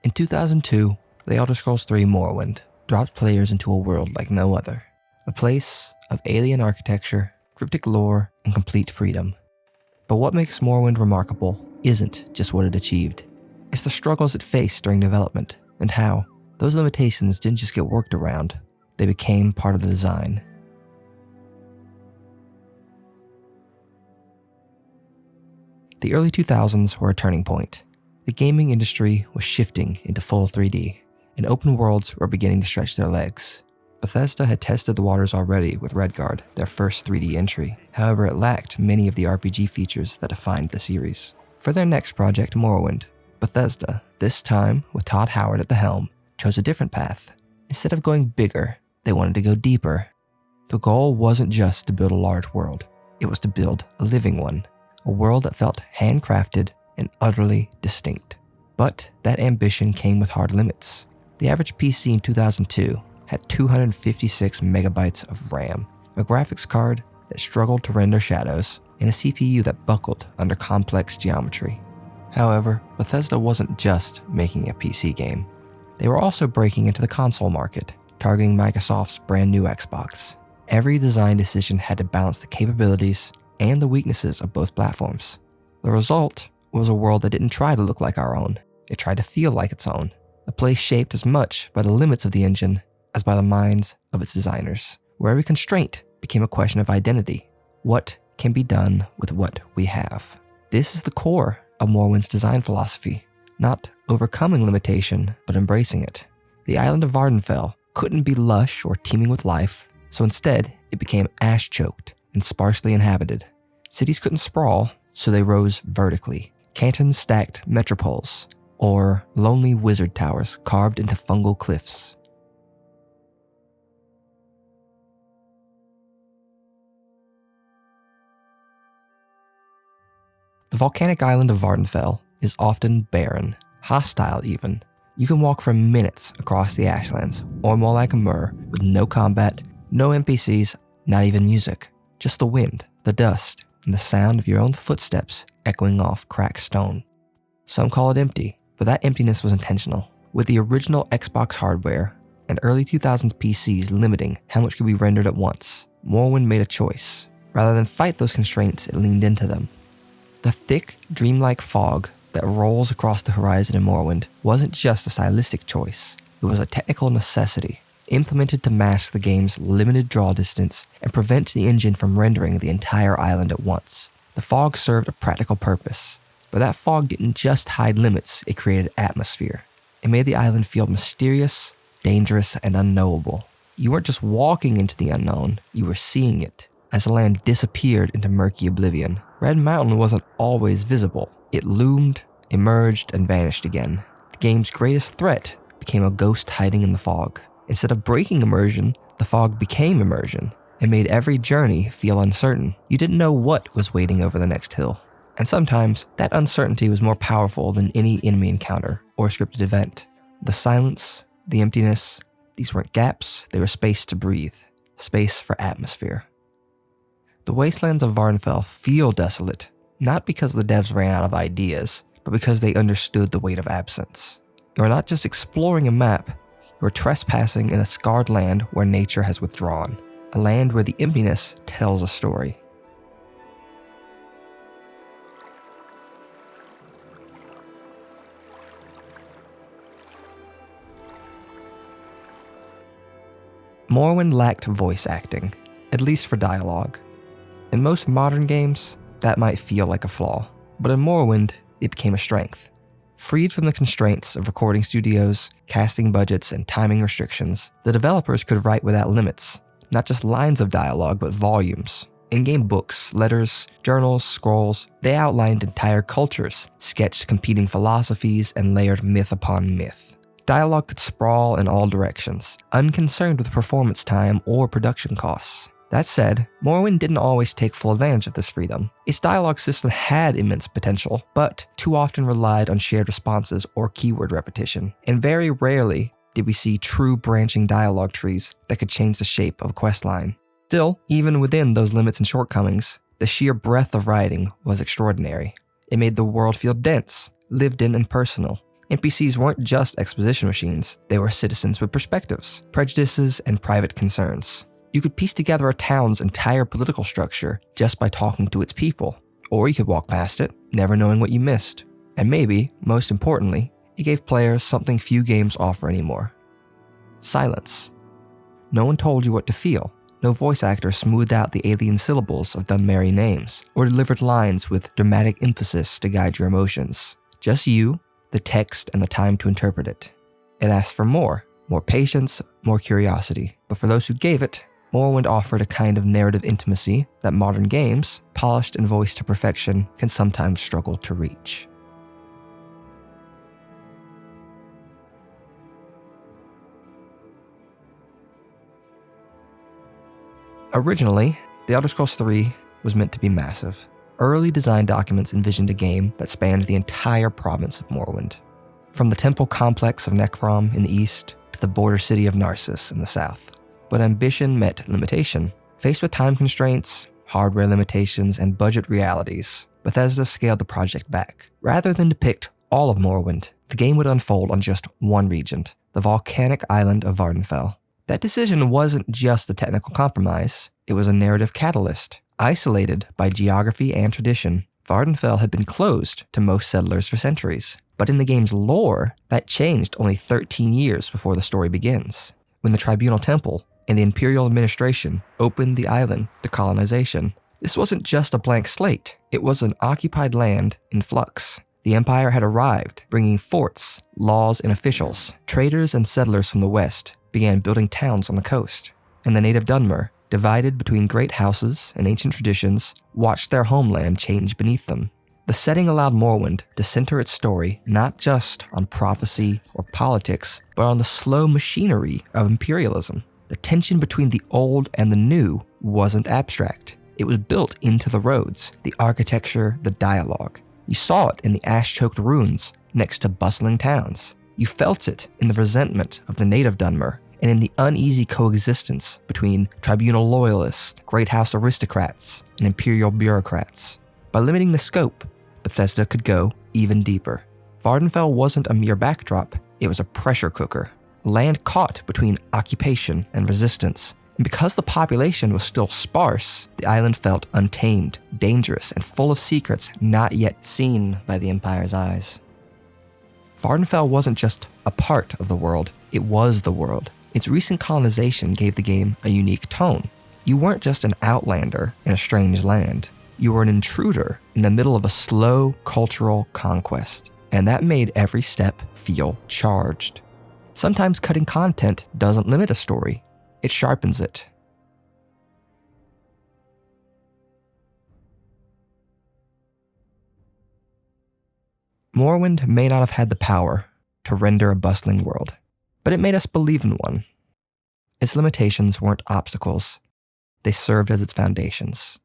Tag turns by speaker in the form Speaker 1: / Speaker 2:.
Speaker 1: In 2002, The Elder Scrolls III Morrowind dropped players into a world like no other. A place of alien architecture, cryptic lore, and complete freedom. But what makes Morrowind remarkable isn't just what it achieved. It's the struggles it faced during development, and how those limitations didn't just get worked around, they became part of the design. The early 2000s were a turning point. The gaming industry was shifting into full 3D, and open worlds were beginning to stretch their legs. Bethesda had tested the waters already with Redguard, their first 3D entry. However, it lacked many of the RPG features that defined the series. For their next project, Morrowind, Bethesda, this time with Todd Howard at the helm, chose a different path. Instead of going bigger, they wanted to go deeper. The goal wasn't just to build a large world, it was to build a living one, a world that felt handcrafted and utterly distinct. But that ambition came with hard limits. The average PC in 2002 had 256 megabytes of RAM, a graphics card that struggled to render shadows, and a CPU that buckled under complex geometry. However, Bethesda wasn't just making a PC game. They were also breaking into the console market, targeting Microsoft's brand new Xbox. Every design decision had to balance the capabilities and the weaknesses of both platforms. The result was a world that didn't try to look like our own. It tried to feel like its own, a place shaped as much by the limits of the engine as by the minds of its designers, where every constraint became a question of identity. What can be done with what we have? This is the core of Morrowind's design philosophy, not overcoming limitation, but embracing it. The island of Vardenfell couldn't be lush or teeming with life, so instead it became ash-choked and sparsely inhabited. Cities couldn't sprawl, so they rose vertically. Cantons stacked metropoles, or lonely wizard towers carved into fungal cliffs. The volcanic island of Vardenfell is often barren, hostile even. You can walk for minutes across the ashlands, or more like a Mur, with no combat, no NPCs, not even music. Just the wind, the dust, and the sound of your own footsteps echoing off cracked stone. Some call it empty, but that emptiness was intentional. With the original Xbox hardware and early 2000s PCs limiting how much could be rendered at once, Morrowind made a choice. Rather than fight those constraints, it leaned into them. The thick, dreamlike fog that rolls across the horizon in Morrowind wasn't just a stylistic choice, it was a technical necessity, implemented to mask the game's limited draw distance and prevent the engine from rendering the entire island at once. The fog served a practical purpose, but that fog didn't just hide limits, it created atmosphere. It made the island feel mysterious, dangerous, and unknowable. You weren't just walking into the unknown, you were seeing it, as the land disappeared into murky oblivion. Red Mountain wasn't always visible. It loomed, emerged, and vanished again. The game's greatest threat became a ghost hiding in the fog. Instead of breaking immersion, the fog became immersion and made every journey feel uncertain. You didn't know what was waiting over the next hill. And sometimes, that uncertainty was more powerful than any enemy encounter or scripted event. The silence, the emptiness, these weren't gaps, they were space to breathe. Space for atmosphere. The wastelands of Vardenfell feel desolate, not because the devs ran out of ideas, but because they understood the weight of absence. You're not just exploring a map, you're trespassing in a scarred land where nature has withdrawn, a land where the emptiness tells a story. Morrowind lacked voice acting, at least for dialogue. In most modern games, that might feel like a flaw, but in Morrowind, it became a strength. Freed from the constraints of recording studios, casting budgets, and timing restrictions, the developers could write without limits, not just lines of dialogue, but volumes. In-game books, letters, journals, scrolls, they outlined entire cultures, sketched competing philosophies, and layered myth upon myth. Dialogue could sprawl in all directions, unconcerned with performance time or production costs. That said, Morrowind didn't always take full advantage of this freedom. Its dialogue system had immense potential, but too often relied on shared responses or keyword repetition, and very rarely did we see true branching dialogue trees that could change the shape of a questline. Still, even within those limits and shortcomings, the sheer breadth of writing was extraordinary. It made the world feel dense, lived in, and personal. NPCs weren't just exposition machines, they were citizens with perspectives, prejudices, and private concerns. You could piece together a town's entire political structure just by talking to its people, or you could walk past it, never knowing what you missed. And maybe, most importantly, it gave players something few games offer anymore: silence. No one told you what to feel. No voice actor smoothed out the alien syllables of Dunmerry names, or delivered lines with dramatic emphasis to guide your emotions. Just you, the text, and the time to interpret it. It asked for more patience, more curiosity. But for those who gave it, Morrowind offered a kind of narrative intimacy that modern games, polished and voiced to perfection, can sometimes struggle to reach. Originally, The Elder Scrolls III was meant to be massive. Early design documents envisioned a game that spanned the entire province of Morrowind, from the temple complex of Necrom in the east to the border city of Narcissus in the south. But ambition met limitation. Faced with time constraints, hardware limitations, and budget realities, Bethesda scaled the project back. Rather than depict all of Morrowind, the game would unfold on just one region, the volcanic island of Vvardenfell. That decision wasn't just a technical compromise, it was a narrative catalyst. Isolated by geography and tradition, Vvardenfell had been closed to most settlers for centuries. But in the game's lore, that changed only 13 years before the story begins, when the Tribunal Temple and the Imperial administration opened the island to colonization. This wasn't just a blank slate, it was an occupied land in flux. The Empire had arrived, bringing forts, laws, and officials. Traders and settlers from the west began building towns on the coast, and the native Dunmer, divided between great houses and ancient traditions, watched their homeland change beneath them. The setting allowed Morrowind to center its story not just on prophecy or politics, but on the slow machinery of imperialism. The tension between the old and the new wasn't abstract. It was built into the roads, the architecture, the dialogue. You saw it in the ash-choked ruins next to bustling towns. You felt it in the resentment of the native Dunmer, and in the uneasy coexistence between tribunal loyalists, great house aristocrats, and imperial bureaucrats. By limiting the scope, Bethesda could go even deeper. Vvardenfell wasn't a mere backdrop, it was a pressure cooker. Land caught between occupation and resistance. And because the population was still sparse, the island felt untamed, dangerous, and full of secrets not yet seen by the Empire's eyes. Vvardenfell wasn't just a part of the world, it was the world. Its recent colonization gave the game a unique tone. You weren't just an outlander in a strange land. You were an intruder in the middle of a slow cultural conquest, and that made every step feel charged. Sometimes cutting content doesn't limit a story, it sharpens it. Morrowind may not have had the power to render a bustling world, but it made us believe in one. Its limitations weren't obstacles, they served as its foundations.